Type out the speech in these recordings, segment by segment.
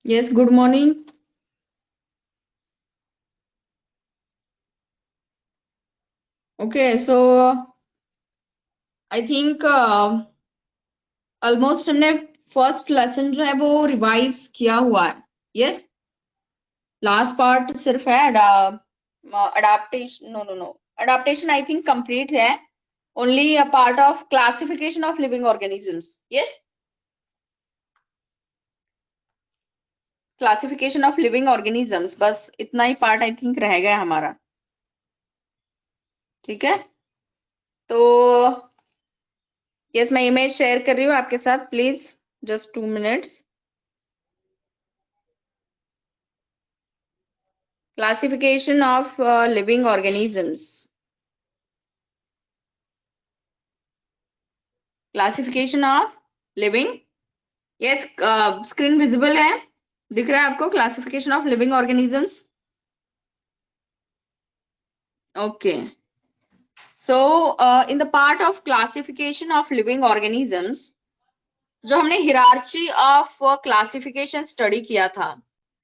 Yes, good morning. Okay, so I think almost हमने first lesson जो है वो रिवाइज किया हुआ है. यस, लास्ट पार्ट सिर्फ है adaptation. No no no, adaptation I think complete है. Only a part of classification of living organisms. Yes, classification of living organisms, बस इतना ही पार्ट आई थिंक रह गया हमारा. ठीक है, तो यस, मैं इमेज शेयर कर रही हूँ आपके साथ. Please just 2 minutes. Classification of living organisms. Classification of living. Yes, screen visible है, दिख रहा है आपको? Classification of living organisms. Okay. So in the part of classification of living organisms, जो हमने hierarchy of classification study किया था,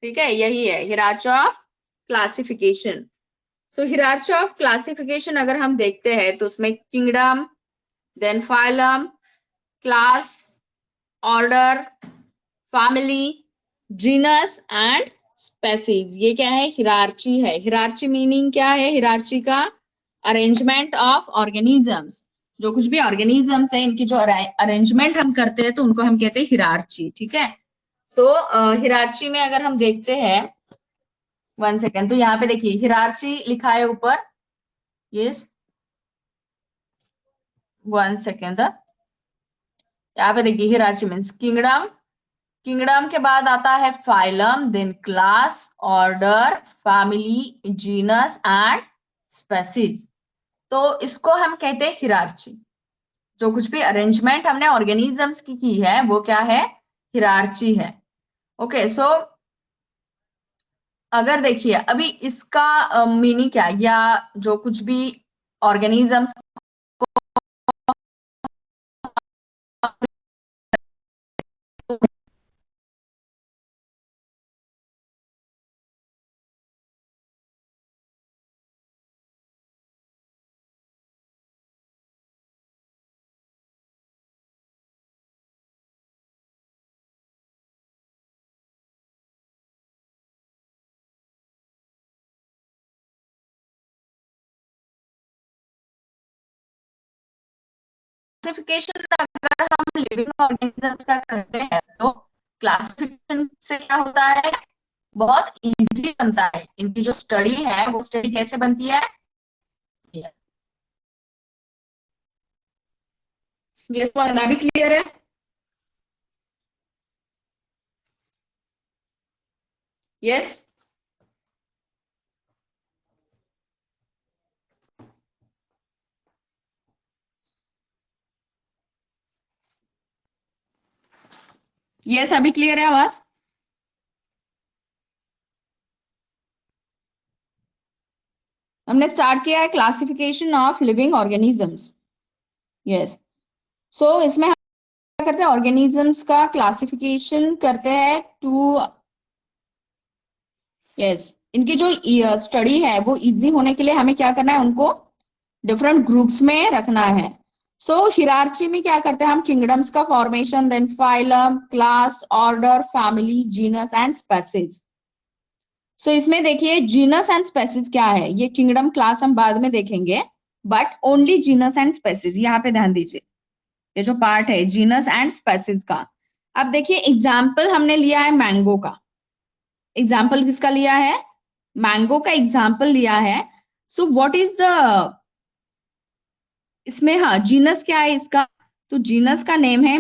ठीक है, यही है hierarchy of classification. So hierarchy of classification अगर हम देखते हैं तो उसमें kingdom, then phylum, class, order, family, genus and species. ये क्या है? हिरार्ची है. हिरार्ची मीनिंग क्या है? हिरार्ची का अरेंजमेंट ऑफ ऑर्गेनिजम्स. जो कुछ भी ऑर्गेनिजम्स है इनकी जो अरेंजमेंट हम करते हैं तो उनको हम कहते हैं हिरार्ची. ठीक है, सो हिरार्ची में अगर हम देखते हैं, 1 सेकेंड, तो यहाँ पे देखिए हिरार्ची लिखा है ऊपर. Yes, 1 second. यहाँ पे देखिए हिरार्ची मीन्स किंगडम. किंगडम के बाद आता है phylum, then class, order, family, genus and species. तो इसको हम कहते हैं हिरार्ची. जो कुछ भी अरेंजमेंट हमने ऑर्गेनिजम्स की है वो क्या है? हिरार्ची है. ओके, सो अगर देखिए अभी इसका मीनिंग क्या है, या जो कुछ भी ऑर्गेनिजम्स क्लासिफिकेशन अगर हम लिविंग ऑर्गेनिजम्स का करते हैं तो क्लासिफिकेशन से क्या होता है? बहुत इजी बनता है. इनकी जो स्टडी है वो स्टडी कैसे बनती है? ये समझना भी क्लियर है? यस, यस, अभी क्लियर है आवाज? हमने स्टार्ट किया है classification of living organisms. Yes, so इसमें हम क्या करते हैं? ऑर्गेनिजम्स का क्लासिफिकेशन करते हैं टू. यस, इनकी जो स्टडी है वो इजी होने के लिए हमें क्या करना है? उनको डिफरेंट ग्रुप्स में रखना है. सो हिरार्ची में क्या करते हैं हम? किंगडम्स का formation, then phylum, class, order, family, genus and species. So इसमें देखिए जीनस एंड स्पेसीज क्या है? ये किंगडम क्लास हम बाद में देखेंगे, but only genus and species, यहाँ पे ध्यान दीजिए. ये जो पार्ट है जीनस एंड स्पेसीज का. अब देखिए एग्जाम्पल हमने लिया है मैंगो का. एग्जाम्पल किसका लिया है? मैंगो का एग्जाम्पल लिया है. सो व्हाट इज द इसमें, हाँ, जीनस क्या है इसका? तो जीनस का नेम है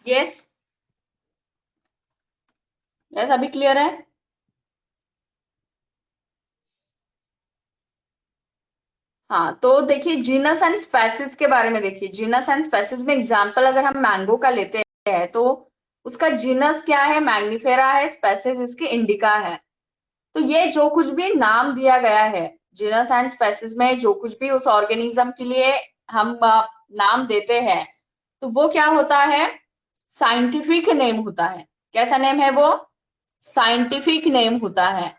यस यस, अभी क्लियर है? हाँ, तो देखिए जीनस एंड स्पेसिस के बारे में देखिए, जीनस एंड स्पेसिस में एग्जांपल अगर हम मैंगो का लेते हैं तो उसका जीनस क्या है, मैग्निफेरा है, स्पेसिस इसकी इंडिका है। तो ये जो कुछ भी नाम दिया गया है जीनस एंड स्पेसिस में, जो कुछ भी उस ऑर्गेनिज्म के लिए हम नाम देते हैं, तो वो क्या होता है, साइंटिफिक नेम होता है। कैसा नेम है वो? साइंटिफिक नेम होता है।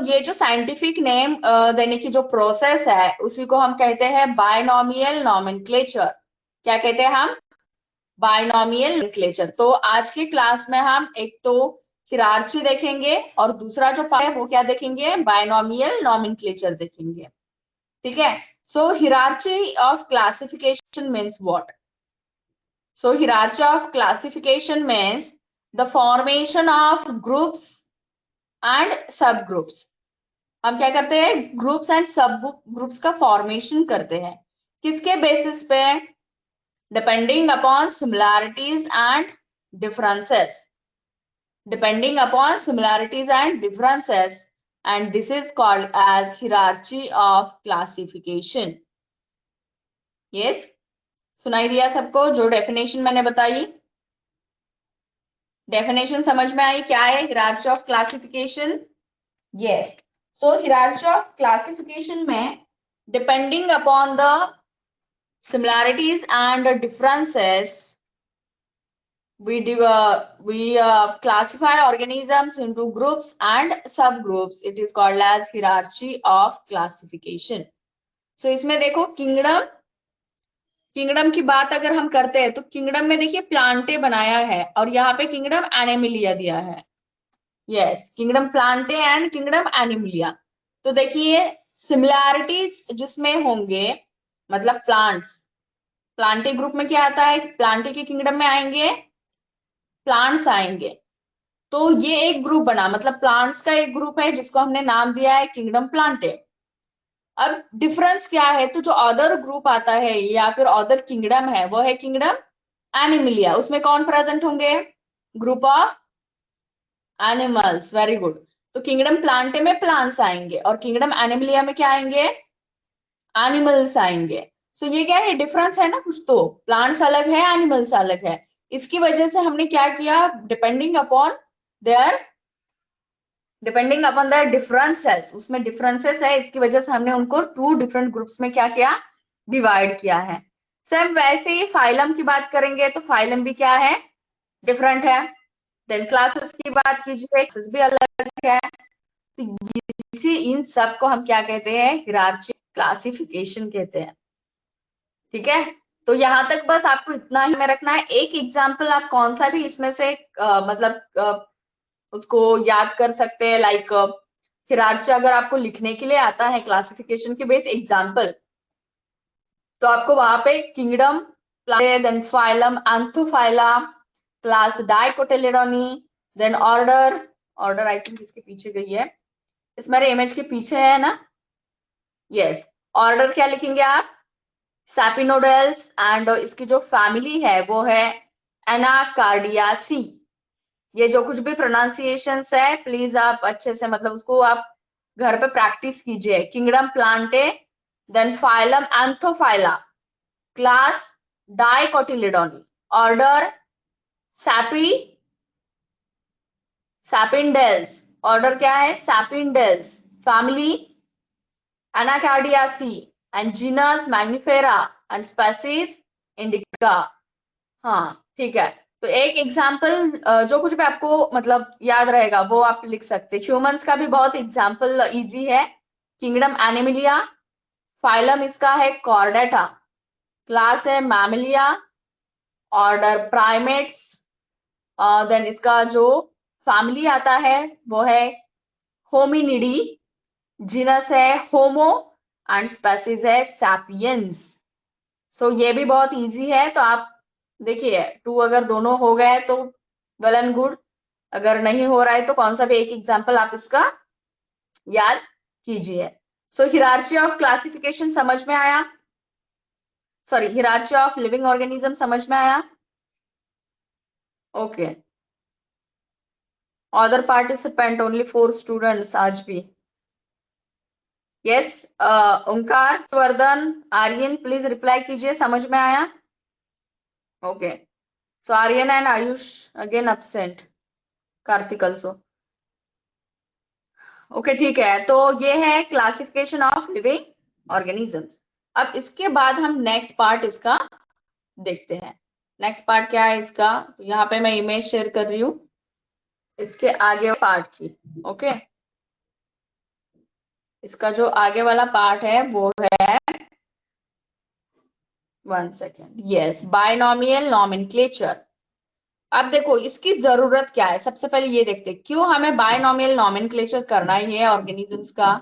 ये जो साइंटिफिक नेम देने की जो प्रोसेस है उसी को हम कहते हैं बायनॉमियल नॉमेनक्लेचर। क्या कहते हैं हम? Binomial nomenclature. तो आज की क्लास में हम एक तो हिरार्ची देखेंगे और दूसरा जो पार्ट है वो क्या देखेंगे, बायनॉमियल नॉमेनक्लेचर देखेंगे। ठीक है। So hierarchy of classification means what? So hierarchy of classification means the formation of groups and subgroups. हम क्या करते हैं, ग्रुप्स एंड सब ग्रुप्स का फॉर्मेशन करते हैं। किसके बेसिस पे? Depending upon similarities and differences. Depending upon similarities and differences, and this is called as hierarchy of classification. Yes, सुनाई दिया सबको जो डेफिनेशन मैंने बताई? डेफिनेशन समझ में आई क्या है hierarchy of classification? Yes. So hierarchy of classification में depending upon the similarities and differences, we classify organisms into groups and subgroups. It is called as hierarchy of classification. So इसमें देखो किंगडम, किंगडम की बात अगर हम करते हैं तो किंगडम में देखिए प्लांटे बनाया है और यहाँ पे किंगडम एनिमिलिया दिया है। Yes, kingdom Plantae and kingdom Animalia. तो देखिए सिमिलैरिटीज जिसमें होंगे, मतलब प्लांट्स, प्लांटे ग्रुप में क्या आता है, प्लांटे के किंगडम में आएंगे प्लांट्स आएंगे। तो ये एक ग्रुप बना, मतलब प्लांट्स का एक ग्रुप है जिसको हमने नाम दिया है किंगडम प्लांटे। अब डिफरेंस क्या है, तो जो अदर ग्रुप आता है या फिर अदर किंगडम है वो है किंगडम एनिमिलिया। उसमें कौन प्रेजेंट होंगे? Group of animals. Very good. तो किंगडम प्लांटे में प्लांट्स आएंगे और किंगडम एनिमिलिया में क्या आएंगे? एनिमल्स आएंगे। ये क्या है, डिफरेंस है ना कुछ, तो प्लांट्स अलग है, एनिमल्स अलग है। इसकी वजह से हमने क्या किया, their depending upon their differences, उसमें डिफरेंसेस है, इसकी वजह से हमने उनको टू डिफरेंट ग्रुप्स में क्या किया, डिवाइड किया है। सेम वैसे ही फाइलम की बात करेंगे तो फाइलम भी क्या है, डिफरेंट है। देन क्लासेस की बात कीजिए, क्लासेस भी अलग है। तो इसी इन सब को हम क्या कहते हैं, हिरार्ची क्लासिफिकेशन कहते हैं। ठीक है। तो यहाँ तक बस आपको इतना ही में रखना है। एक एग्जाम्पल आप कौन सा भी इसमें से उसको याद कर सकते हैं, लाइक हिरार्ची अगर आपको लिखने के लिए आता है क्लासिफिकेशन के बेस एग्जाम्पल, तो आपको वहां पे kingdom, then phylum Anthophyta, class Dicotyledonae, then order, order I think इसके पीछे गई है, इस मेरे इमेज के पीछे है ना। यस, ऑर्डर क्या लिखेंगे आप, सैपिनोडेल्स, एंड इसकी जो फैमिली है वो है एनाकार्डियासी। ये जो कुछ भी प्रोनाउंसिएशंस है प्लीज आप अच्छे से, मतलब उसको आप घर पे प्रैक्टिस कीजिए। Kingdom Plantae, then phylum Anthophyta, class Dicotyledonae, order सैपी सैपिंडेल्स, ऑर्डर क्या है Sapindales, family Anacardiaceae, and genus Mangifera, and species indica. हाँ ठीक है। तो एक एग्जाम्पल जो कुछ भी आपको मतलब याद रहेगा वो आप लिख सकते हैं। ह्यूमंस का भी बहुत एग्जाम्पल इजी है। किंगडम एनिमिलिया, फाइलम इसका है कॉर्डेटा, क्लास है मैमिलिया, ऑर्डर प्राइमेट्स, देन इसका जो फैमिली आता है वो है होमिनिडी, जीनस है होमो, एंड स्पेसीज है सैपियंस। ये भी बहुत इजी है। तो आप देखिए टू अगर दोनों हो गए तो वेल एंड गुड, अगर नहीं हो रहा है तो कौन सा भी एक एग्जाम्पल आप इसका याद कीजिए। हिरार्ची ऑफ क्लासिफिकेशन समझ में आया, sorry hierarchy of living organism समझ में आया। Okay, other participant only 4 students आज भी। Yes, Omkar, Vardhan, Aryan please reply कीजिए, समझ में आया? Okay, so Aryan and Ayush again absent, Kartik also। Okay ठीक है, तो ये है क्लासिफिकेशन ऑफ लिविंग ऑर्गेनिजम्स। अब इसके बाद हम नेक्स्ट पार्ट इसका देखते हैं। नेक्स्ट पार्ट क्या है इसका, तो यहाँ पे मैं इमेज शेयर कर रही हूँ इसके आगे पार्ट की। ओके, इसका जो आगे वाला पार्ट है वो है, 1 सेकेंड, यस, बायनोमियल नॉमेनक्लेचर। अब देखो इसकी जरूरत क्या है, सबसे पहले ये देखते हैं क्यों हमें बायनोमियल नॉमेनक्लेचर करना ही है ऑर्गेनिजम्स का।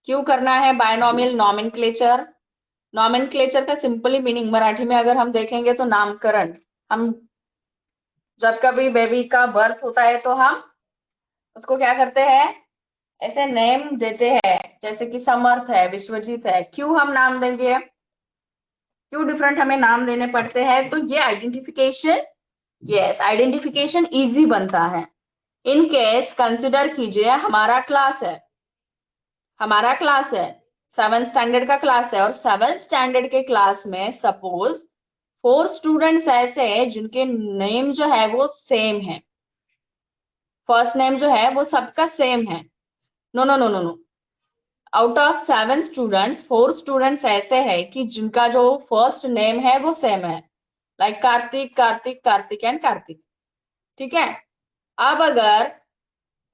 क्यों करना है बायनोमियल नॉमेनक्लेचर? नॉमेनक्लेचर का सिंपली मीनिंग मराठी में अगर हम देखेंगे तो नामकरण। हम जब कभी बेबी का बर्थ होता है तो हम उसको क्या करते हैं, ऐसे नेम देते हैं, जैसे कि समर्थ है, विश्वजीत है। क्यों हम नाम देंगे, क्यों डिफरेंट हमें नाम देने पड़ते हैं? तो ये आइडेंटिफिकेशन, यस, आइडेंटिफिकेशन इजी बनता है। इन केस कंसिडर कीजिए हमारा क्लास है 7th स्टैंडर्ड का क्लास है, और 7th स्टैंडर्ड के क्लास में सपोज 4 स्टूडेंट्स ऐसे हैं जिनके नेम जो है वो सेम है, फर्स्ट नेम जो है वो सबका सेम है। No no no no no, out of 7 students 4 students ऐसे हैं कि जिनका जो फर्स्ट नेम है वो सेम है, लाइक कार्तिक, कार्तिक, कार्तिक एंड कार्तिक। ठीक है, अब अगर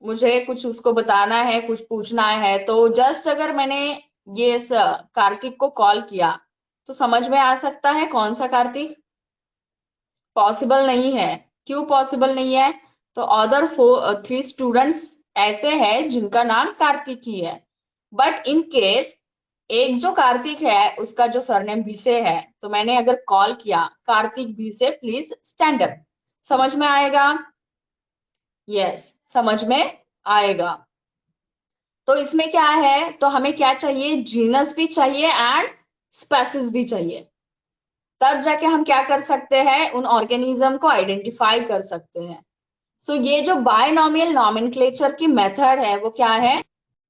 मुझे कुछ उसको बताना है, कुछ पूछना है, तो जस्ट अगर मैंने ये कार्तिक को कॉल किया तो समझ में आ सकता है कौन सा कार्तिक? पॉसिबल नहीं है। क्यों पॉसिबल नहीं है? तो अदर 3 स्टूडेंट्स ऐसे हैं जिनका नाम कार्तिक ही है, बट इन केस एक जो कार्तिक है उसका जो सरनेम भिसे है, तो मैंने अगर कॉल किया Kartik Bhise please stand up, समझ में आएगा? यस, समझ में आएगा। तो इसमें क्या है, तो हमें क्या चाहिए, जीनस भी चाहिए एंड स्पेसिस भी चाहिए, तब जाके हम क्या कर सकते हैं, उन ऑर्गेनिज्म को आइडेंटिफाई कर सकते हैं। सो ये जो बायनोमियल नॉमेनक्लेचर की मेथड है वो क्या है,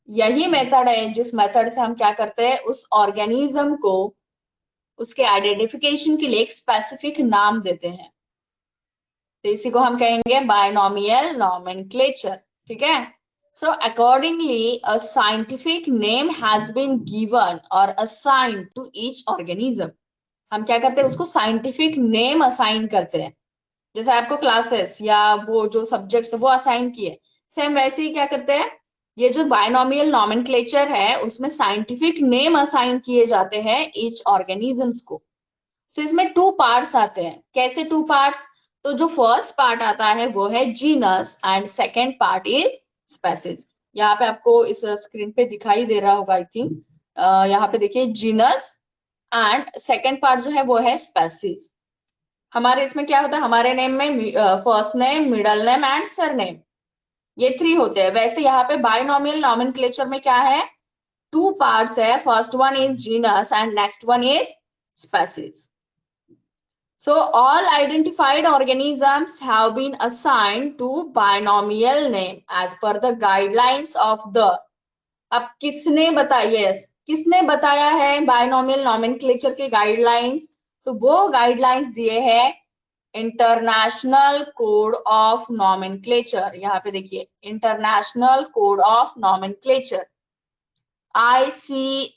यही मेथड है जिस मेथड से हम क्या करते हैं, उस ऑर्गेनिज्म को उसके आइडेंटिफिकेशन के लिए एक स्पेसिफिक नाम देते हैं। तो इसी को हम कहेंगे बायनोमियल नॉमेनक्लेचर। ठीक है, so accordingly a scientific name has been given और असाइंड टू ईच ऑर्गेनिज्म। हम क्या करते हैं, उसको साइंटिफिक नेम असाइन करते हैं, जैसे आपको क्लासेस या वो जो सब्जेक्ट्स वो असाइन किए, सेम वैसे ही क्या करते हैं, ये जो बायनोमियल नॉमेनक्लेचर है उसमें साइंटिफिक नेम असाइन किए जाते हैं ईच ऑर्गेनिजम्स को। सो इसमें 2 पार्ट्स आते हैं। कैसे 2 पार्ट्स? तो जो फर्स्ट पार्ट आता है वो है genus and second part is species. यहाँ पे आपको इस स्क्रीन पे दिखाई दे रहा होगा आई थिंक, यहाँ पे देखिए जीनस एंड सेकेंड पार्ट जो है वो है स्पेसीज। हमारे इसमें क्या होता है, हमारे नेम में first name, middle name and surname, ये 3 होते हैं। वैसे यहाँ पे बायनोमियल नॉमेनक्लेचर में क्या है, 2 पार्ट्स है, first one is genus and next one is species. So all identified organisms have been assigned to binomial name as per the guidelines of the। अब किसने बताया, किसने बताया है बायनोमियल नॉमेनक्लेचर के गाइडलाइंस? तो वो गाइडलाइंस दिए हैं इंटरनेशनल कोड ऑफ नॉमेनक्लेचर। यहाँ पे देखिए international code of nomenclature, ICN,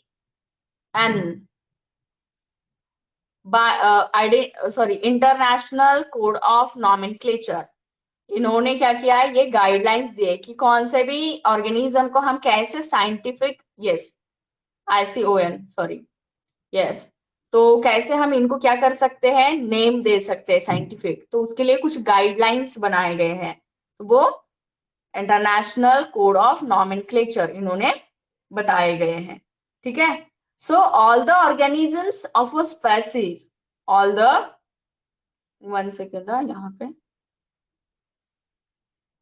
international code of nomenclature. इन्होंने क्या किया है, ये गाइडलाइंस दिए कि कौन से भी ऑर्गेनिज्म को हम कैसे scientific, yes, ICON, sorry, yes, तो कैसे हम इनको क्या कर सकते हैं, नेम दे सकते हैं साइंटिफिक, तो उसके लिए कुछ गाइडलाइंस बनाए गए हैं, तो वो इंटरनेशनल कोड ऑफ नॉमेनक्लेचर इन्होंने बताए गए हैं। ठीक है, so all the organisms of a species, all the, 1 second यहाँ पे,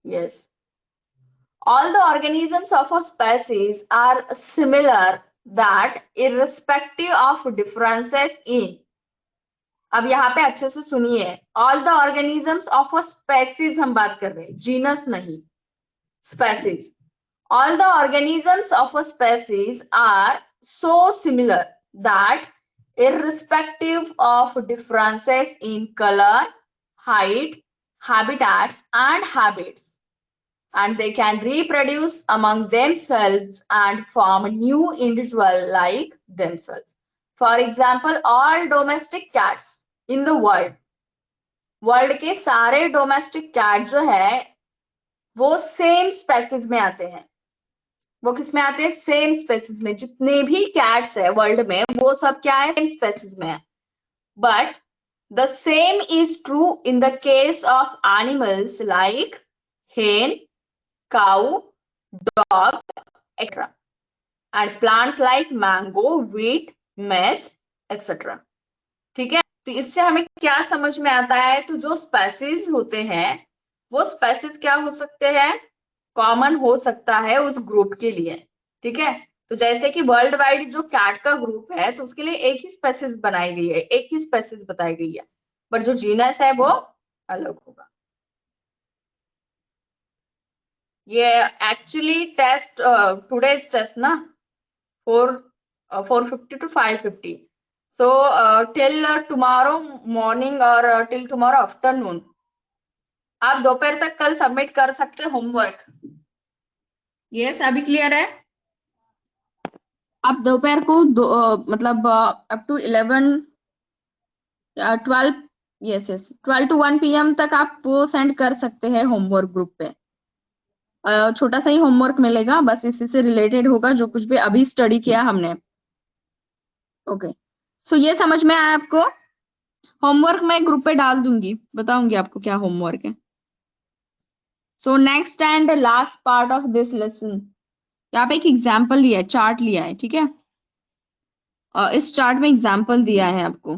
yes, all the organisms of a species are similar, that irrespective of differences in अब यहाँ पे अच्छे से सुनिए, all the organisms of a species हम बात कर रहे हैं, जीनस नहीं, species. All the organisms of a species are so similar that irrespective of differences in color, height, habitats, and habits, and they can reproduce among themselves and form new individual like themselves. For example, all domestic cats in the world के सारे domestic cat जो है वो same species में आते हैं। वो किस में आते हैं? सेम स्पेसीज में। जितने भी कैट्स है वर्ल्ड में वो सब क्या है? सेम स्पेसीज में है। But the same is true in the case of animals like hen, cow, dog, etc. and plants like mango, wheat, maize, etc. ठीक है, तो इससे हमें क्या समझ में आता है? तो जो स्पेसीज होते हैं वो स्पेसीज क्या हो सकते हैं? कॉमन हो सकता है उस ग्रुप के लिए। ठीक है, तो जैसे कि वर्ल्ड वाइड जो कैट का ग्रुप है तो उसके लिए एक ही स्पेसीज बनाई गई है, एक ही स्पेसीज बताई गई है, बट जो जीनस है वो अलग होगा। ये एक्चुअली टेस्ट टुडेज टेस्ट ना 450 to 550, so till tomorrow morning or till tomorrow afternoon आप दोपहर तक कल सबमिट कर सकते हैं होमवर्क। यस, अभी क्लियर है? आप दोपहर को मतलब up to 11 12, yes yes 12 to 1 PM तक आप वो सेंड कर सकते हैं होमवर्क ग्रुप पे। छोटा सा ही होमवर्क मिलेगा, बस इसी से रिलेटेड होगा जो कुछ भी अभी स्टडी किया हमने। ओके, सो ये समझ में आया आपको? होमवर्क मैं ग्रुप पे डाल दूंगी, बताऊंगी आपको क्या होमवर्क है। So next and last part of this lesson, यहाँ पे एक एग्जाम्पल लिया है, चार्ट लिया है, ठीक है। इस चार्ट में एग्जाम्पल दिया है आपको,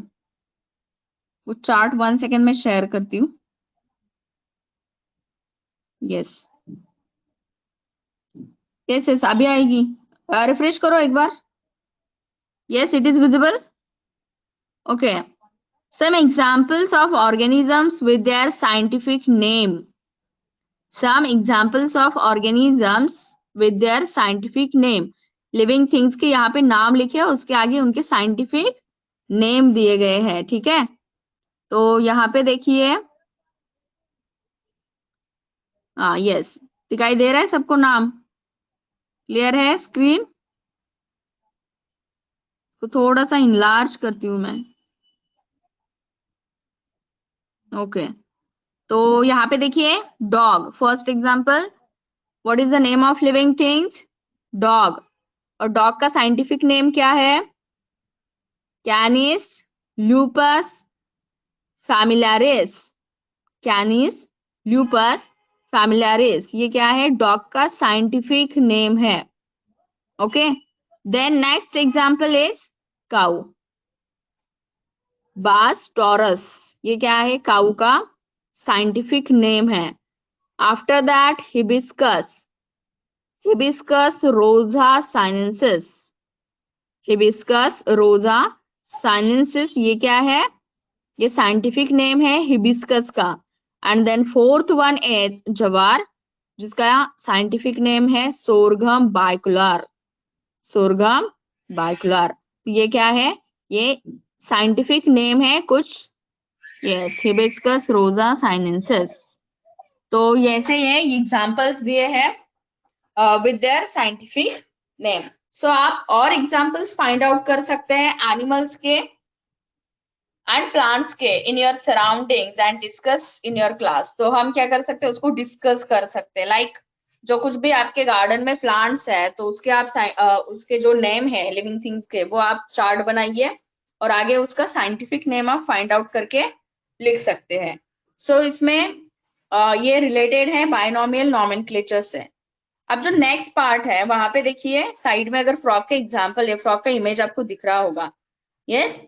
वो चार्ट 1 सेकेंड में शेयर करती हूँ। यस यस यस, अभी आएगी, रिफ्रेश करो एक बार। Yes, it is visible. Okay, some examples of organisms with their scientific name. Some examples of organisms with their scientific name. Living things के यहाँ पे नाम लिखे, उसके आगे उनके साइंटिफिक नेम दिए गए हैं, ठीक है। तो यहाँ पे देखिए, हाँ यस, दिखाई दे रहा है सबको नाम? क्लियर है स्क्रीन? तो थोड़ा सा इनलार्ज करती हूँ मैं। ओके, तो यहाँ पे देखिए, dog first example. What is the name of living things? Dog. और डॉग का साइंटिफिक नेम क्या है? कैनिस ल्यूपस फैमिलियारिस। कैनिस ल्यूपस फैमिलियारिस, ये क्या है? डॉग का साइंटिफिक नेम है। Okay, then next example is cow. Bos taurus, ये क्या है? काऊ का साइंटिफिक नेम है। After that hibiscus, Hibiscus rosa sinensis. Hibiscus rosa sinensis, ये क्या है? ये साइंटिफिक नेम है हिबिस्कस का। And then fourth one is jowar, जिसका साइंटिफिक नेम है सोरघम बाइकुलर। सोरघम बाइकुलर, ये क्या है? ये साइंटिफिक नेम है कुछ, यस, हिबिस्कस रोजा साइनेंसिस। तो ऐसे ये एग्जांपल्स दिए हैं विद देयर साइंटिफिक नेम। सो आप और एग्जांपल्स फाइंड आउट कर सकते हैं एनिमल्स के एंड प्लांट्स के in your surroundings and discuss in your class. तो हम क्या कर सकते हैं? उसको डिस्कस कर सकते हैं। लाइक जो कुछ भी आपके गार्डन में प्लांट्स है तो उसके आप उसके जो नेम है लिविंग थिंग्स के, वो आप चार्ट बनाइए और आगे उसका साइंटिफिक नेम आप फाइंड आउट करके लिख सकते हैं। सो इसमें ये रिलेटेड है बाइनोमियल नॉमेनक्लेचर से। अब जो नेक्स्ट पार्ट है वहां पे देखिए साइड में, अगर फ्रॉग का एग्जाम्पल है, फ्रॉग का इमेज आपको दिख रहा होगा। Yes,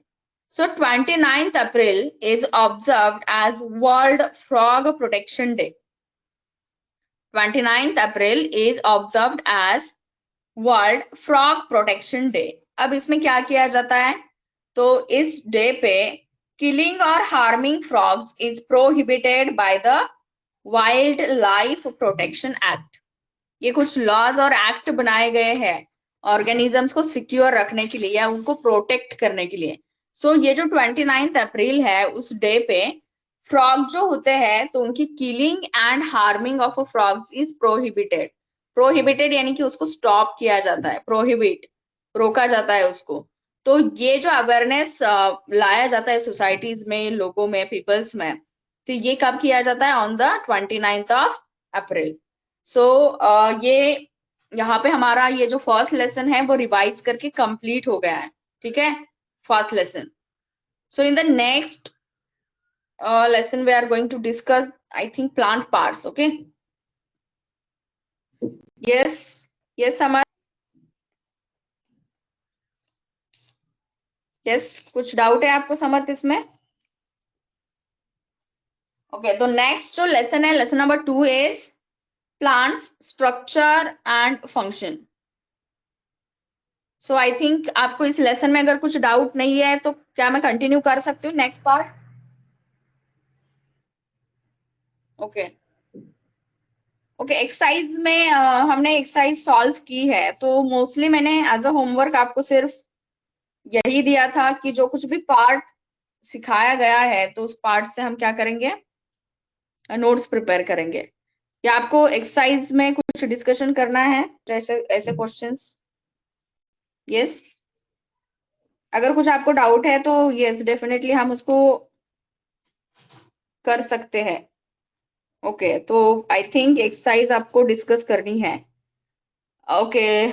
so 29th April is observed as World Frog Protection Day. 29th April is observed as World Frog Protection Day. अब इसमें क्या किया जाता है? तो इस डे पे killing or harming frogs is prohibited by the Wildlife Protection Act. ये कुछ लॉज और एक्ट बनाए गए हैं ऑर्गेनिजम्स को सिक्योर रखने के लिए या उनको प्रोटेक्ट करने के लिए. सो ये जो 29 अप्रैल है उस डे पे फ्रॉग जो होते हैं तो उनकी killing and harming of frogs is prohibited. Prohibited यानी कि उसको स्टॉप किया जाता है, प्रोहिबिट रोका जाता है उसको. तो ये जो अवेयरनेस लाया जाता है सोसाइटीज में, लोगों में, पीपल्स में, तो ये कब किया जाता है? On the 29th of April. So ये यहाँ पे हमारा ये जो फर्स्ट लेसन है वो रिवाइज करके कंप्लीट हो गया है. ठीक है, first lesson. So in the next lesson we are going to discuss, I think, plant parts. Okay, yes, yes Samar, yes, कुछ डाउट है आपको समर्थ इसमें? ओके, तो नेक्स्ट जो लेसन है, lesson number 2 is plants structure and function. So I think आपको इस lesson में अगर कुछ डाउट नहीं है तो क्या मैं कंटिन्यू कर सकती हूँ next part? Okay okay, exercise में हमने एक्सरसाइज सॉल्व की है, तो मोस्टली मैंने एज अ होमवर्क आपको सिर्फ यही दिया था कि जो कुछ भी पार्ट सिखाया गया है तो उस पार्ट से हम क्या करेंगे? नोट्स प्रिपेयर करेंगे. या आपको एक्सरसाइज में कुछ डिस्कशन करना है जैसे ऐसे क्वेश्चंस? यस, अगर कुछ आपको डाउट है तो यस डेफिनेटली हम उसको कर सकते हैं. ओके, तो आई थिंक एक्सरसाइज आपको डिस्कस करनी है. Okay,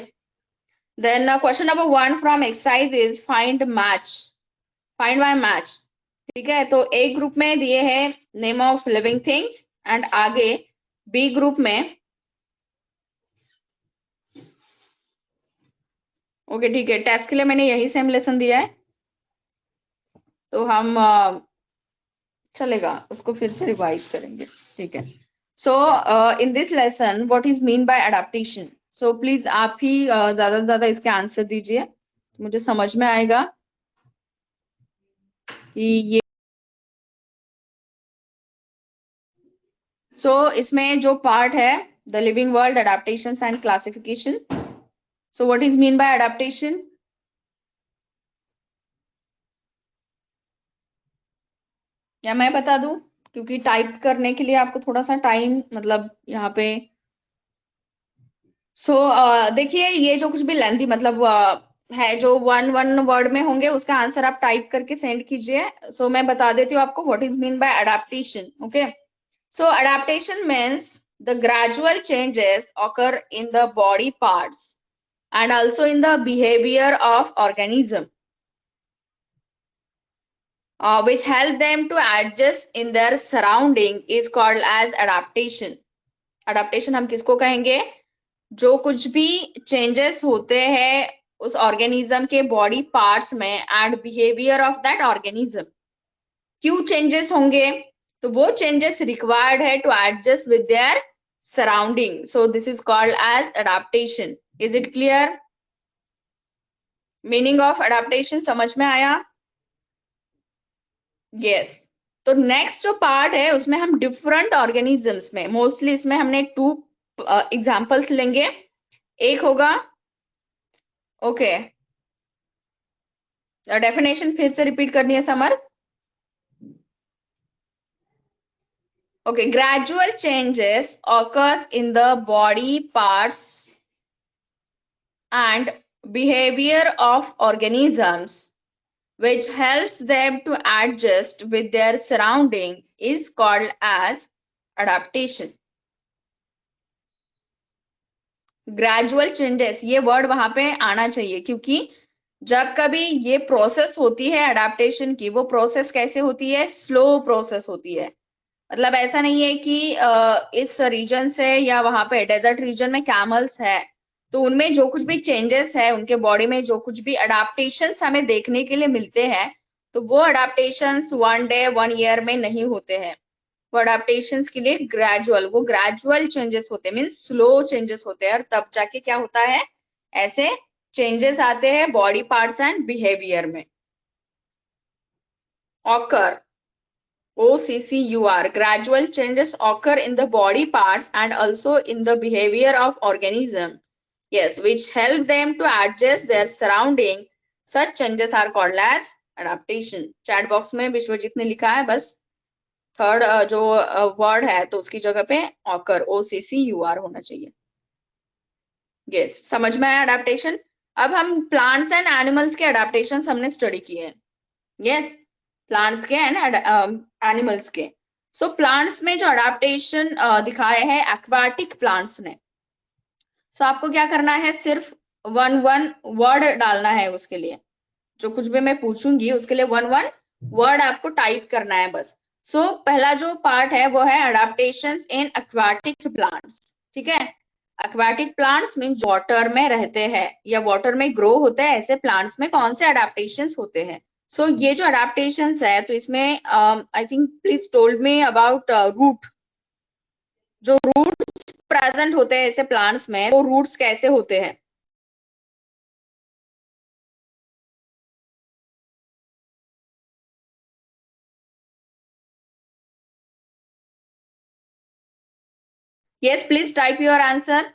then question number 1 from exercise is find match, find by match. ठीक है, तो ए ग्रुप में दिए हैं name of living things and आगे बी ग्रुप में. ओके ठीक है, टेस्ट के लिए मैंने यही सेम लेसन दिया है तो हम चलेगा उसको फिर से रिवाइज करेंगे. ठीक है, so in this lesson what is mean by adaptation. So please आप ही ज्यादा से ज्यादा इसके आंसर दीजिए, मुझे समझ में आएगा कि ये. सो इसमें जो पार्ट है the living world, adaptations and classification. So what is mean by adaptation? या मैं बता दूं, क्योंकि टाइप करने के लिए आपको थोड़ा सा टाइम मतलब यहाँ पे. सो देखिए ये जो कुछ भी लेंथी मतलब है जो वन वन वर्ड में होंगे उसका आंसर आप टाइप करके सेंड कीजिए. सो मैं बता देती हूँ आपको what is mean by adaptation. Okay, so adaptation means the gradual changes occur in the body parts and also in the behavior of organism which help them to adjust in their surrounding is called as adaptation. adaptation हम किसको कहेंगे? जो कुछ भी changes होते हैं उस organism के बॉडी पार्ट्स में and behaviour of that organism. क्यों चेंजेस होंगे? तो वो चेंजेस रिक्वायर्ड है to adjust with their surrounding. So this is called as adaptation. Is it clear? Meaning of adaptation समझ में आया? यस. तो नेक्स्ट जो पार्ट है उसमें हम डिफरेंट ऑर्गेनिजम्स में मोस्टली इसमें हमने 2 एग्जांपल्स लेंगे. एक होगा ओके डेफिनेशन फिर से रिपीट करनी है summer. Okay, gradual changes occurs in the body parts and behavior of organisms which helps them to adjust with their surrounding is called as adaptation. Gradual changes ये word वहां पे आना चाहिए क्योंकि जब कभी ये प्रोसेस होती है अडेप्टेशन की, वो प्रोसेस कैसे होती है? स्लो प्रोसेस होती है. मतलब ऐसा नहीं है कि इस रीजन से या वहां पे डेजर्ट रीजन में कैमल्स है तो उनमें जो कुछ भी चेंजेस है उनके बॉडी में जो कुछ भी अडेप्टेशंस हमें देखने के लिए मिलते हैं तो वो अडेप्टेशंस 1 डे 1 ईयर में नहीं होते हैं. वो अडेप्टेशंस के लिए वो ग्रेजुअल चेंजेस होते हैं, मीन्स स्लो चेंजेस होते हैं और तब जाके क्या होता है ऐसे चेंजेस आते हैं बॉडी पार्ट्स एंड बिहेवियर में. occur, OCCUR, gradual changes occur in the body parts and also in the behavior of organism. Yes, which help them to adjust their surrounding. Such changes are called as adaptation. Chat box में विश्वजीत ने लिखा है, बस third जो word है तो उसकी जगह पे ऑकर, OCCUR होना चाहिए. यस, समझ में आया अडेप्टेशन. अब हम प्लांट्स एंड एनिमल्स के अडेप्टेशन हमने स्टडी किए हैं. यस, प्लांट्स के एंड एनिमल्स के. सो प्लांट्स में जो अडेप्टेशन दिखाए हैं एक्वाटिक प्लांट्स ने. सो आपको क्या करना है, सिर्फ वन वन वर्ड डालना है उसके लिए. जो कुछ भी मैं पूछूंगी उसके लिए वन वन वर्ड आपको टाइप करना है बस. सो पहला जो पार्ट है वो है अडेप्टेशंस इन एक्वाटिक प्लांट्स. ठीक है, एक्वाटिक प्लांट्स मींस वाटर में रहते हैं या वाटर में ग्रो होते हैं, ऐसे प्लांट्स में कौन से अडेप्टेशंस होते हैं. सो ये जो अडेप्टेशंस है तो इसमें I think please told me about root. जो रूट्स प्रेजेंट होते हैं ऐसे प्लांट्स में, वो रूट्स कैसे होते हैं. Yes, please type your answer.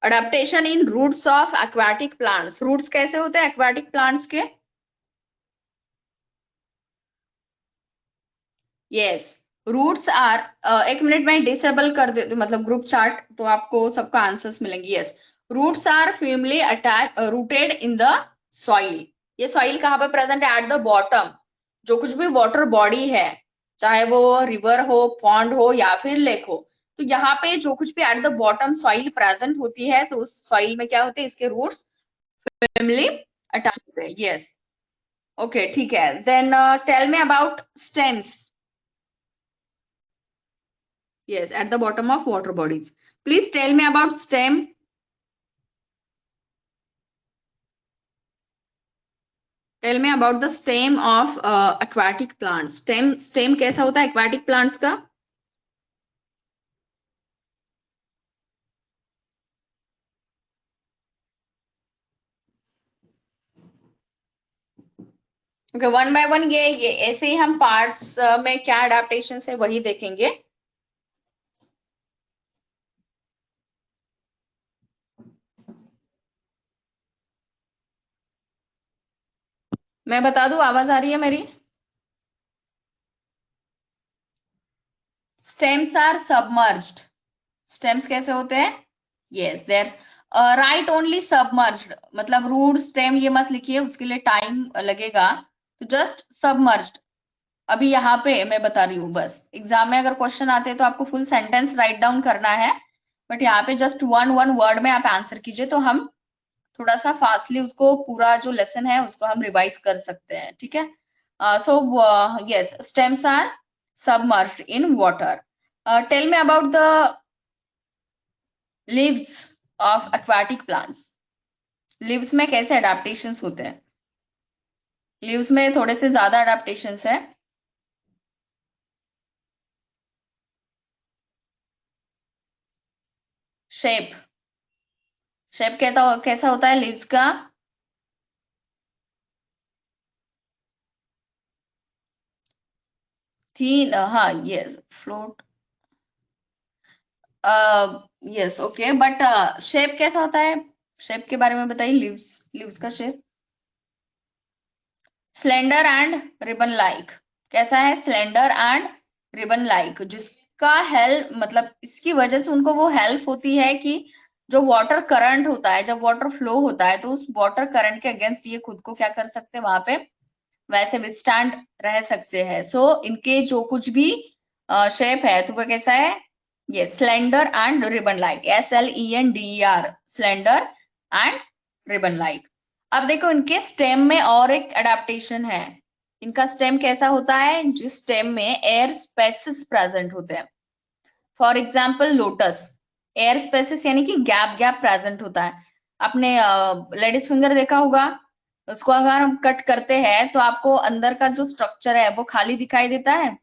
Adaptation in roots of aquatic plants. Roots कैसे होते हैं एक्वाटिक प्लांट्स के. यस, रूट्स आर, एक मिनट में डिसेबल कर देती हूँ, मतलब ग्रुप चार्ट, तो आपको सबका आंसर्स मिलेंगे. Yes, roots are firmly attach rooted in the soil. ये सॉइल कहाँ पे प्रेजेंट है, एट द बॉटम. जो कुछ भी वाटर बॉडी है, चाहे वो रिवर हो, पॉन्ड हो या फिर लेक हो, तो यहाँ पे जो कुछ भी at the bottom soil present होती है तो उस सॉइल में क्या होते हैं, इसके रूट्स फर्मली अटैच होते हैं. यस, ओके, ठीक है. Then tell me about stems. Yes, at the bottom of water bodies. Please tell me about stem. Tell me about the stem of aquatic plants. Stem कैसा होता है aquatic plants का. Okay, one by one ये ऐसे ही हम parts में क्या adaptation है वही देखेंगे. मैं बता दूं, आवाज आ रही है मेरी. Stems are submerged. स्टेम्स कैसे होते हैं. Yes, their right only submerged, मतलब रूट स्टेम ये मत लिखिए, उसके लिए टाइम लगेगा. तो जस्ट सबमर्ज्ड. अभी यहाँ पे मैं बता रही हूँ, बस एग्जाम में अगर क्वेश्चन आते हैं तो आपको फुल सेंटेंस राइट डाउन करना है, बट यहाँ पे जस्ट वन वन वर्ड में आप आंसर कीजिए तो हम थोड़ा सा फास्टली उसको पूरा जो लेसन है उसको हम रिवाइज कर सकते हैं. ठीक है. So yes, stems are submerged in water. Tell me about the leaves of aquatic plants. Leaves में कैसे अडेप्टेशंस होते हैं. लीव्स में थोड़े से ज्यादा अडेप्टेशंस है. शेप. शेप कैसा होता है लीव्स का. थीन, हाँ, yes, float. Yes, okay, but shape कैसा होता है. शेप के बारे में बताइए. लीव्स, लीव्स का shape slender and ribbon like. कैसा है, स्लेंडर एंड रिबन लाइक, जिसका हेल्प, मतलब इसकी वजह से उनको वो हेल्प होती है कि जो वाटर करंट होता है, जब वाटर फ्लो होता है तो उस वाटर करंट के अगेंस्ट ये खुद को क्या कर सकते हैं, वहां पे वैसे विथस्टैंड रह सकते हैं. सो इनके जो कुछ भी शेप है तो वो कैसा है, ये slender and ribbon like. SLENDER, slender and ribbon like. अब देखो इनके स्टेम में और एक अडेप्टेशन है. इनका स्टेम कैसा होता है, जिस स्टेम में एयर स्पेसेस प्रेजेंट होते हैं. For example lotus, air spaces यानी कि गैप गैप प्रेजेंट होता है. आपने लेडीज फिंगर देखा होगा, उसको अगर हम कट करते हैं तो आपको अंदर का जो स्ट्रक्चर है वो खाली दिखाई देता है.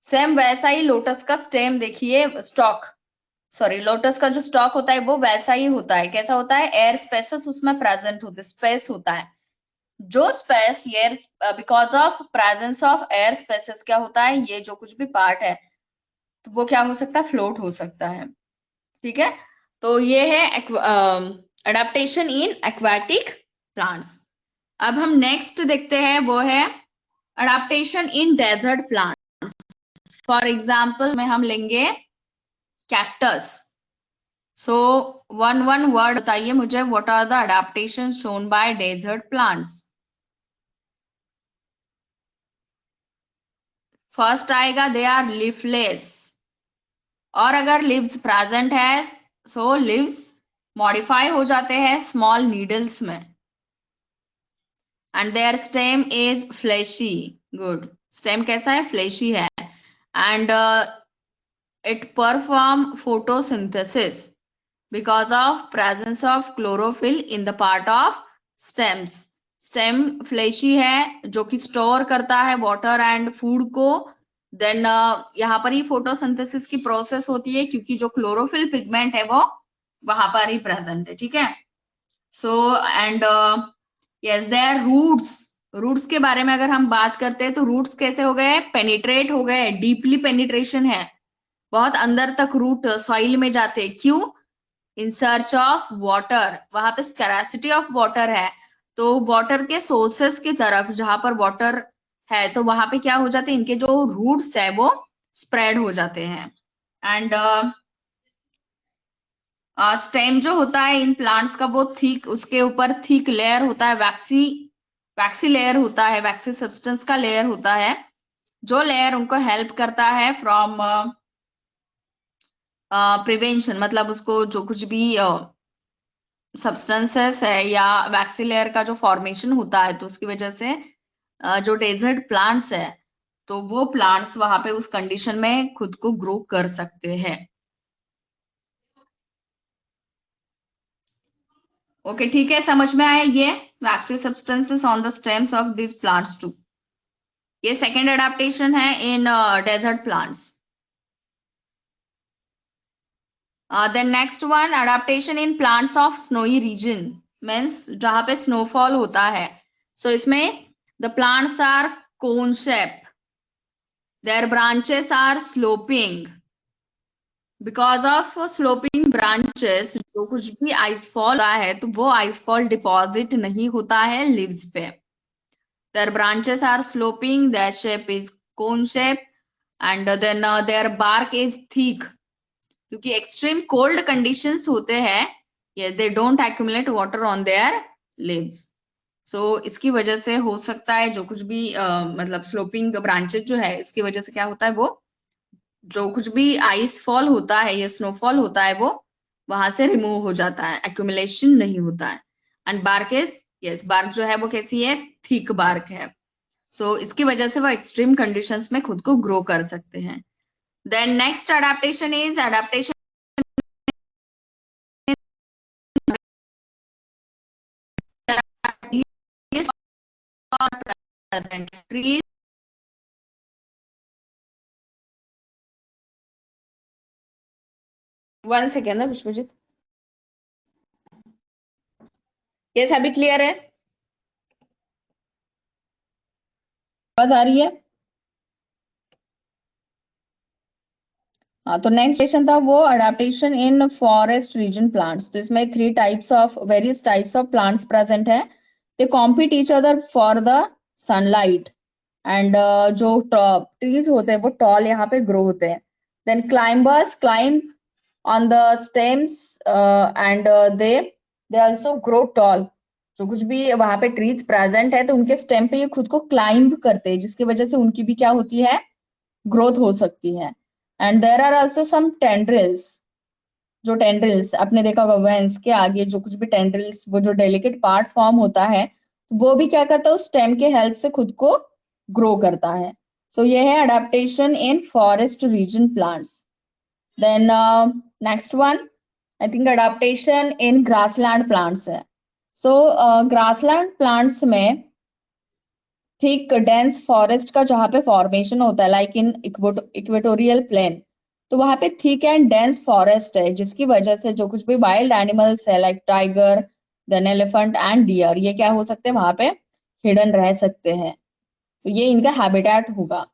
सेम वैसा ही लोटस का स्टेम देखिए, स्टॉक. सॉरी, लोटस का जो स्टॉक होता है वो वैसा ही होता है। कैसा होता है? एयर स्पेसेस उसमें प्रेजेंट होते, स्पेस होता है। जो space air, because of presence of air spaces क्या होता है, ये जो कुछ भी पार्ट है तो वो क्या हो सकता है? फ्लोट हो सकता है। ठीक है, तो ये है अडेप्टेशन इन एक्वाटिक प्लांट्स। अब हम नेक्स्ट देखते हैं, वो है adaptation in desert plants. For example में हम लेंगे कैक्टस। सो वन वर्ड बताइए मुझे, what are the adaptation shown by desert plants? First आएगा दे आर लीफलेस, और अगर लिव्स प्रेजेंट है सो लिव्स मॉडिफाई हो जाते हैं स्मॉल नीडल्स में। And their stem is fleshy, good, stem कैसा है? फ्लैशी है। And it perform photosynthesis because of presence of chlorophyll in the part of stems. Stem fleshy है जो कि स्टोर करता है वाटर एंड फूड को। देन यहाँ पर ही फोटोसिंथेसिस की प्रोसेस होती है क्योंकि जो क्लोरोफिल पिगमेंट है वो वहां पर ही प्रेजेंट है। ठीक है, so and yes their roots. Roots के बारे में अगर हम बात करते हैं तो रूट्स कैसे हो गए? पेनिट्रेट हो गए, डीपली पेनिट्रेशन है, बहुत अंदर तक रूट सॉइल में जाते हैं। क्यों? इन सर्च ऑफ वाटर, वहां पे स्कैरेसिटी ऑफ वाटर है, तो वाटर के सोर्सेस की तरफ जहां पर वाटर है तो वहां पे क्या हो जाते हैं? इनके जो रूट्स है वो स्प्रेड हो जाते हैं। एंड स्टेम जो होता है इन प्लांट्स का वो थिक, उसके ऊपर थिक लेयर होता है, वैक्सी वैक्सी लेयर होता है, वैक्सी सब्सटेंस का लेयर होता है, जो लेयर उनको हेल्प करता है फ्रॉम प्रिवेंशन, मतलब उसको जो कुछ भी सब्सटेंसेस है या वैक्सी लेयर का जो फॉर्मेशन होता है तो उसकी वजह से जो डेजर्ट प्लांट्स है तो वो प्लांट्स वहां पे उस कंडीशन में खुद को ग्रो कर सकते हैं। ओके, ठीक है, समझ में आया ये waxy substances on the stems of this plants too. ये सेकेंड अडेप्टेशन है in desert plants. Then next one, adaptation in plants of snowy region, means जहां पे स्नोफॉल होता है। सो इसमें the plants are cone shape, their branches are sloping, because of sloping branches जो कुछ भी आइसफॉल होता है तो वो आइसफॉल डिपॉजिट नहीं होता है लीव्स पे। their branches are sloping, their shape is cone shape, and then their bark is thick, क्योंकि एक्सट्रीम कोल्ड कंडीशंस होते हैं, ये they don't accumulate water on their leaves. So इसकी वजह से हो सकता है जो कुछ भी मतलब स्लोपिंग ब्रांचेस जो है इसकी वजह से क्या होता है, वो जो कुछ भी आइस फॉल होता है या स्नोफॉल होता है वो वहां से रिमूव हो जाता है, एक्यूमुलेशन नहीं होता है। And bark is, yes, bark जो है वो कैसी है? थिक बार्क है। सो इसकी वजह से वो एक्सट्रीम कंडीशंस में खुद को ग्रो कर सकते हैं। Then next adaptation is adaptation trees. One second Vishwajeet, ये सभी क्लियर है? आवाज आ रही है? हाँ, तो नेक्स्ट क्वेश्चन था वो adaptation in forest region plants. तो इसमें three types of, various types of plants present है। They compete each other for the sunlight, and जो ट्रीज होते हैं वो टॉल यहाँ पे ग्रो होते हैं। Then climbers climb on the stems and they also grow tall. जो कुछ भी वहां पे ट्रीज प्रेजेंट है तो उनके स्टेम पे ये खुद को क्लाइंब करते हैं, जिसकी वजह से उनकी भी क्या होती है? ग्रोथ हो सकती है। And there are also some tendrils, जो टेंड्रिल्स आपने देखा होगा वेंस के आगे जो कुछ भी टेंड्रिल्स, वो जो डेलिकेट पार्ट फॉर्म होता है तो वो भी क्या करता है? उस स्टेम के हेल्प से खुद को ग्रो करता है। सो ये है adaptation in forest region plants. Then next one, I think adaptation in grassland plants है। सो ग्रासलैंड प्लांट्स में थिक डेंस फॉरेस्ट का जहां पे फॉर्मेशन होता है, लाइक इन इक्वेटोरियल प्लेन, तो वहां पे थिक एंड डेंस फॉरेस्ट है, जिसकी वजह से जो कुछ भी वाइल्ड एनिमल्स है like tiger, then elephant and deer, ये क्या हो सकते हैं वहां पे हिडन रह सकते हैं। तो ये इनका हैबिटेट होगा,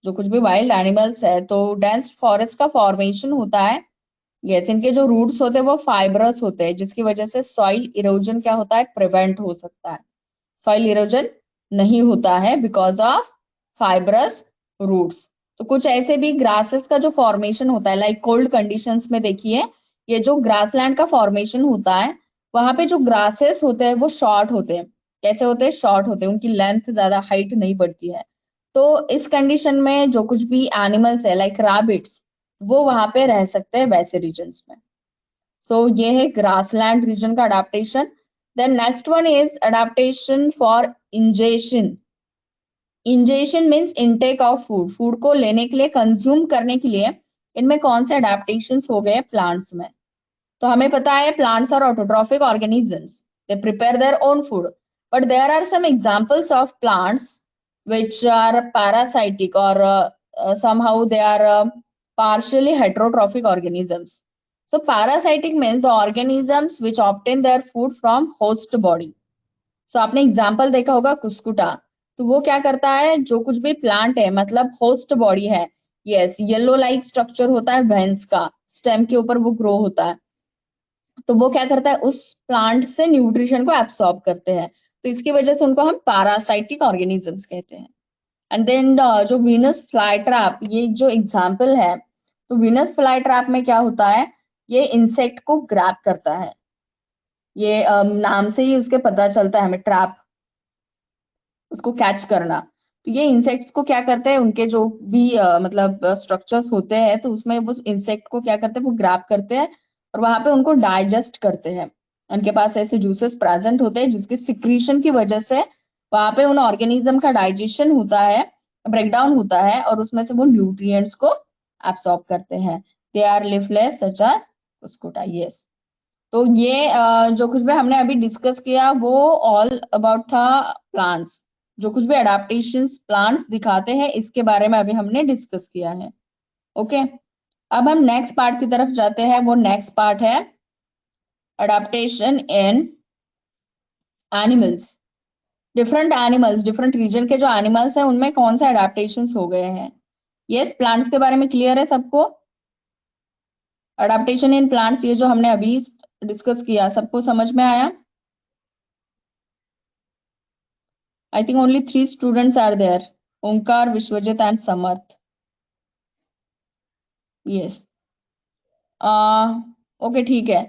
जो कुछ भी वाइल्ड एनिमल्स है। तो डेंस फॉरेस्ट का फॉर्मेशन होता है, यस, इनके जो रूट्स होते हैं वो फाइब्रस होते हैं, जिसकी वजह से सॉइल इरोजन क्या होता है, प्रिवेंट हो सकता है। सॉइल इरोजन नहीं होता है बिकॉज ऑफ फाइब्रस रूट्स। तो कुछ ऐसे भी ग्रासेस का जो फॉर्मेशन होता है लाइक कोल्ड कंडीशंस में देखिए, ये जो ग्रासलैंड का फॉर्मेशन होता है, वहां पे जो ग्रासेस होते हैं वो शॉर्ट होते हैं। कैसे होते हैं, शॉर्ट होते हैं, उनकी लेंथ ज्यादा हाइट नहीं बढ़ती है। तो इस कंडीशन में जो कुछ भी एनिमल्स है लाइक रैबिट्स, वो वहां पे रह सकते हैं वैसे रीजन्स में। सो ये है ग्रासलैंड रीजन का adaptation. Then next one is adaptation for ingestion. Ingestion means intake of food, food को लेने के लिए, कंज्यूम करने के लिए इनमें कौन से अडेप्टेशंस हो गए प्लांट्स में। तो हमें पता है plants are autotrophic organisms, they prepare their own food, but there are some examples of plants which are parasitic or somehow they are partially heterotrophic organisms. So parasitic means the organisms which obtain their food from host body. So आपने example देखा होगा कुस्कुटा, तो वो क्या करता है, जो कुछ भी प्लांट है मतलब होस्ट बॉडी है, यस, येलो लाइक स्ट्रक्चर होता है वेंस का, स्टेम के ऊपर वो ग्रो होता है। तो वो क्या करता है, उस प्लांट से न्यूट्रिशन को एब्सॉर्ब करते हैं, तो इसकी वजह से उनको हम पैरासाइटिक ऑर्गेनिजम्स कहते हैं। एंड देन जो वीनस फ्लाई ट्रैप, ये जो एग्जाम्पल है, तो वीनस फ्लाई ट्रैप में क्या होता है, ये इंसेक्ट को ग्रैब करता है। ये नाम से ही उसके पता चलता है हमें, ट्रैप, उसको कैच करना। तो ये इंसेक्ट्स को क्या करते हैं, उनके जो भी मतलब स्ट्रक्चर्स होते हैं, तो उसमें वो इंसेक्ट को क्या करते हैं, वो ग्रैब करते हैं और वहां पे उनको डाइजेस्ट करते हैं। उनके पास ऐसे जूसेस प्रेजेंट होते हैं जिसके सिक्रीशन की वजह से वहां पे उन ऑर्गेनिज्म का डाइजेशन होता है, ब्रेकडाउन होता है, और उसमें से वो न्यूट्रिएंट्स को एब्सॉर्ब करते हैं। They are leafless such as cuscuta, yes. तो ये जो कुछ भी हमने अभी डिस्कस किया वो ऑल अबाउट था प्लांट्स। जो कुछ भी अडेप्टेशंस प्लांट्स दिखाते हैं, इसके बारे में अभी हमने डिस्कस किया है। ओके, अब हम नेक्स्ट पार्ट की तरफ जाते हैं। वो नेक्स्ट पार्ट है adaptation in animals. Different animals, different region के जो एनिमल्स हैं उनमें कौन से अडेप्टेशंस हो गए हैं। यस, प्लांट्स के बारे में क्लियर है सबको। अडेप्टेशन इन प्लांट्स, ये जो हमने अभी डिस्कस किया, सबको समझ में आया। I think only 3 students are there. Omkar, Vishwajit and Samarth. Yes. Okay, ठीक है।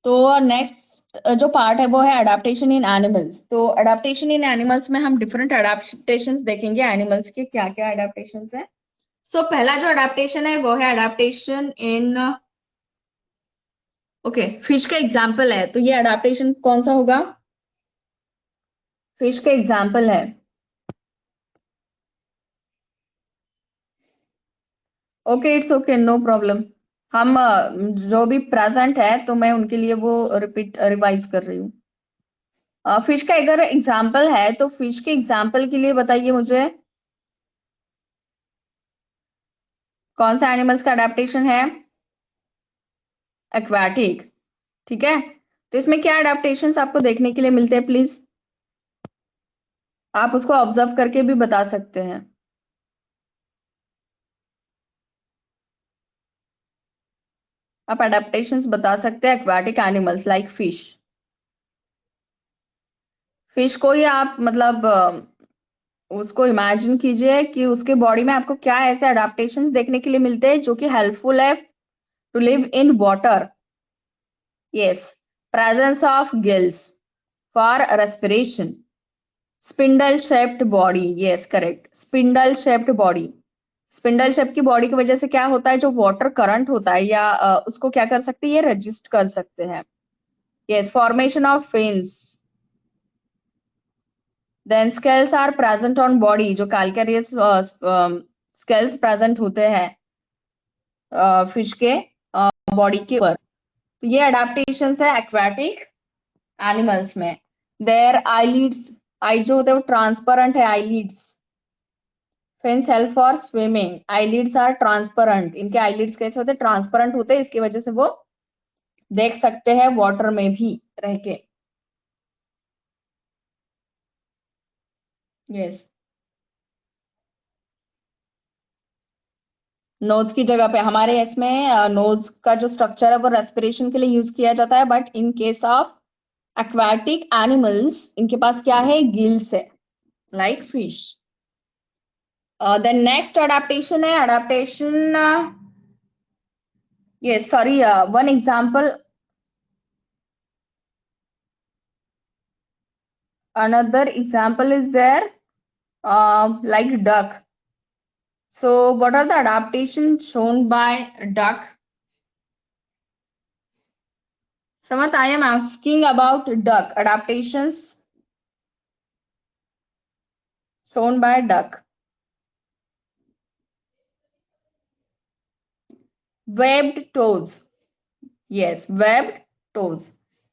तो नेक्स्ट जो पार्ट है वो है अडेप्टेशन इन एनिमल्स। तो अडेप्टेशन इन एनिमल्स में हम डिफरेंट अडेप्टेशंस देखेंगे, एनिमल्स के क्या क्या अडेप्टेशंस है। सो पहला जो अडेप्टेशन है वो है अडेप्टेशन इन, ओके, फिश का एग्जाम्पल है। तो ये अडेप्टेशन कौन सा होगा, फिश का एग्जाम्पल है। Okay, it's okay, no problem. हम जो भी प्रेजेंट है तो मैं उनके लिए वो रिपीट रिवाइज कर रही हूँ। फिश का अगर एग्जाम्पल है तो फिश के एग्जाम्पल के लिए बताइए मुझे कौन सा एनिमल्स का अडेप्टेशन है, एक्वाटिक, ठीक है। तो इसमें क्या अडेप्टेशंस आपको देखने के लिए मिलते हैं, प्लीज आप उसको ऑब्जर्व करके भी बता सकते हैं। आप अडेप्टेशंस बता सकते हैं aquatic animals like fish. Fish को ही आप मतलब उसको इमेजिन कीजिए कि उसके बॉडी में आपको क्या ऐसे अडेप्टेशंस देखने के लिए मिलते हैं जो कि हेल्पफुल है to live in water. Yes, presence of gills for respiration, spindle shaped body, yes correct, spindle shaped body. Spindle shape की बॉडी की वजह से क्या होता है, जो वाटर करंट होता है या उसको क्या कर सकते हैं, ये रजिस्ट कर सकते हैं। Yes, formation of fins, then scales are present on body, जो कैलकेरियस स्केल्स प्रेजेंट होते हैं फिश के बॉडी के ऊपर। तो ये अडेप्टेशन है एक्वाटिक एनिमल्स में। देयर आईलिड्स, आई जो होते हैं वो ट्रांसपेरेंट है, eyelids, fins help for swimming, eyelids are transparent, इनके आईलिड्स कैसे होते हैं, ट्रांसपेरेंट होते हैं, इसकी वजह से वो देख सकते हैं वाटर में भी रह के। यस, नोज की जगह पे हमारे इसमें नोज का जो स्ट्रक्चर है वो रेस्पिरेशन के लिए यूज किया जाता है, but in case of aquatic animals इनके पास क्या है, गिल्स है, like fish. Then next adaptation है, adaptation, yes sorry, one example, another example is there, like duck. So what are the adaptations shown by duck? Samat, I am asking about duck adaptations shown by duck. Webbed toes, yes, webbed toes.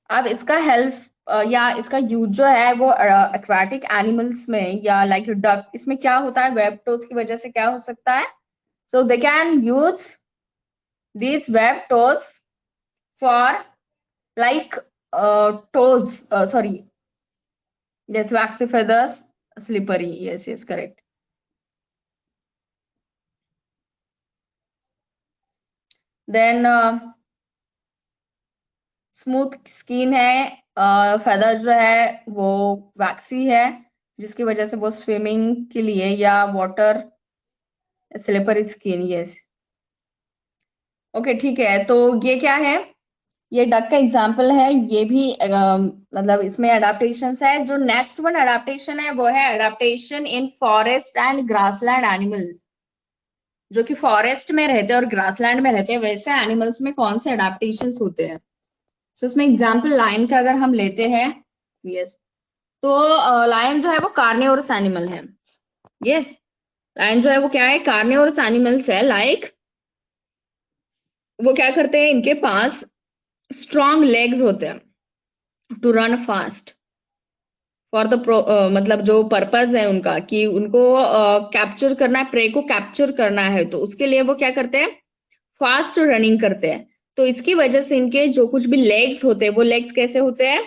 अब इसका help या इसका use जो है वो aquatic animals में या like duck, इसमें क्या होता है, वेब टोज की वजह से क्या हो सकता है, so they can use these web toes for like toes, sorry, yes, waxy feathers, slippery, yes, yes, correct. Then smooth skin है, फेदर जो है वो वैक्सी है, जिसकी वजह से वो स्विमिंग के लिए या water, slippery skin, yes. Okay ठीक है, तो ये क्या है, ये डक का एग्जाम्पल है, ये भी मतलब इसमें अडेप्टेशंस है। जो नेक्स्ट वन अडेप्टेशन है वो है adaptation in forest and grassland animals. जो कि फॉरेस्ट में रहते हैं और ग्रासलैंड में रहते हैं, वैसे एनिमल्स में कौन से अडेप्टेशंस होते हैं। सो इसमें एग्जाम्पल लायन का अगर हम लेते हैं, यस, तो लायन जो है वो कार्निवोरस एनिमल है। यस, लायन जो है वो क्या है, कार्निवोरस एनिमल्स है। लाइक वो क्या करते हैं, इनके पास स्ट्रॉन्ग लेग्स होते हैं to run fast for the मतलब जो पर्पज है उनका कि उनको कैप्चर करना है, प्रे को कैप्चर करना है, तो उसके लिए वो क्या करते हैं, फास्ट रनिंग करते हैं। तो इसकी वजह से इनके जो कुछ भी लेग्स होते हैं वो लेग्स कैसे होते हैं,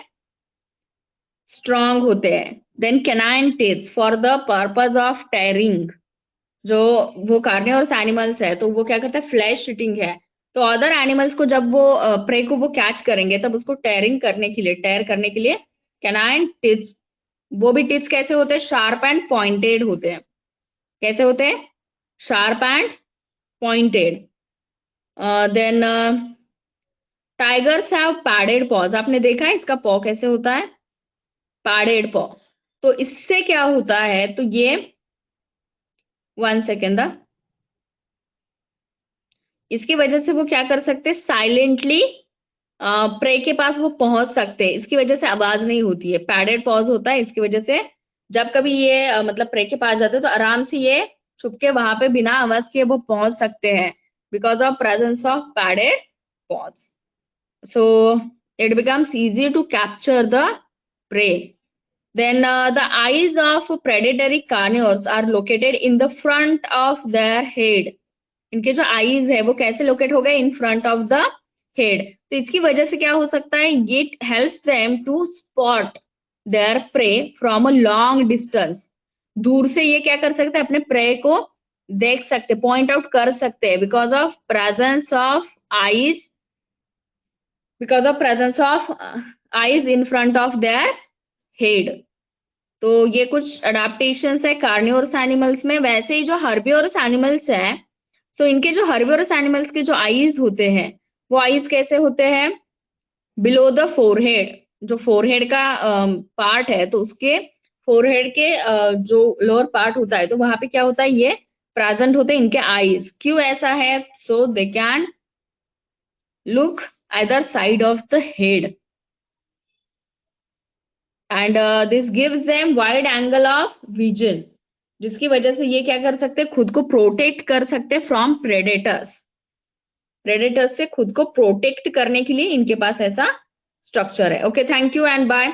स्ट्रॉन्ग होते हैं। Then canine tips for the purpose of tearing. जो वो कार्निवोरस एनिमल्स है तो वो क्या करता है, फ्लैश ईटिंग है। तो अदर एनिमल्स को जब वो प्रे को वो कैच करेंगे तब उसको टेयरिंग करने के लिए, टेयर करने के लिए कैनाइन टिप्स, वो भी टिप्स कैसे होते हैं, शार्प एंड पॉइंटेड होते हैं। कैसे होते हैं, sharp and pointed. Then tigers have padded paws, आपने देखा है इसका पॉ कैसे होता है, पैडेड पॉ। तो इससे क्या होता है, तो ये 1 सेकेंड, इसकी वजह से वो क्या कर सकते हैं, साइलेंटली प्रे के पास वो पहुंच सकते हैं, इसकी वजह से आवाज नहीं होती है, पैडेड पॉज होता है, इसकी वजह से जब कभी ये मतलब प्रे के पास जाते हैं तो आराम से ये छुप के वहां पे बिना आवाज के वो पहुंच सकते हैं, because of presence of padded paws. So it becomes easy to capture the prey. Then the eyes of predatory carnivores are located in the front of their head. इनके जो आईज है वो कैसे लोकेट हो गए, in front of the head. तो इसकी वजह से क्या हो सकता है, ये helps them to spot their prey from a long distance. दूर से ये क्या कर सकते हैं, अपने प्रे को देख सकते, पॉइंट आउट कर सकते हैं, because of presence of eyes, because of presence of eyes in front of their head. तो ये कुछ अडेप्टेशंस है कार्निवोरस एनिमल्स में। वैसे ही जो हर्बिवोरस एनिमल्स है, सो इनके जो हर्बिवोरस एनिमल्स के जो आईज होते हैं वो आईज कैसे होते हैं, बिलो द फोरहेड। जो फोरहेड का पार्ट है तो उसके फोरहेड के जो लोअर पार्ट होता है तो वहां पे क्या होता है, ये प्रेजेंट होते हैं इनके आईज। क्यों ऐसा है, so they can look other side of the head and this gives them wide angle of vision, जिसकी वजह से ये क्या कर सकते हैं, खुद को प्रोटेक्ट कर सकते हैं फ्रॉम प्रेडेटर्स। प्रेडेटर्स से खुद को प्रोटेक्ट करने के लिए इनके पास ऐसा स्ट्रक्चर है। Okay, thank you and bye.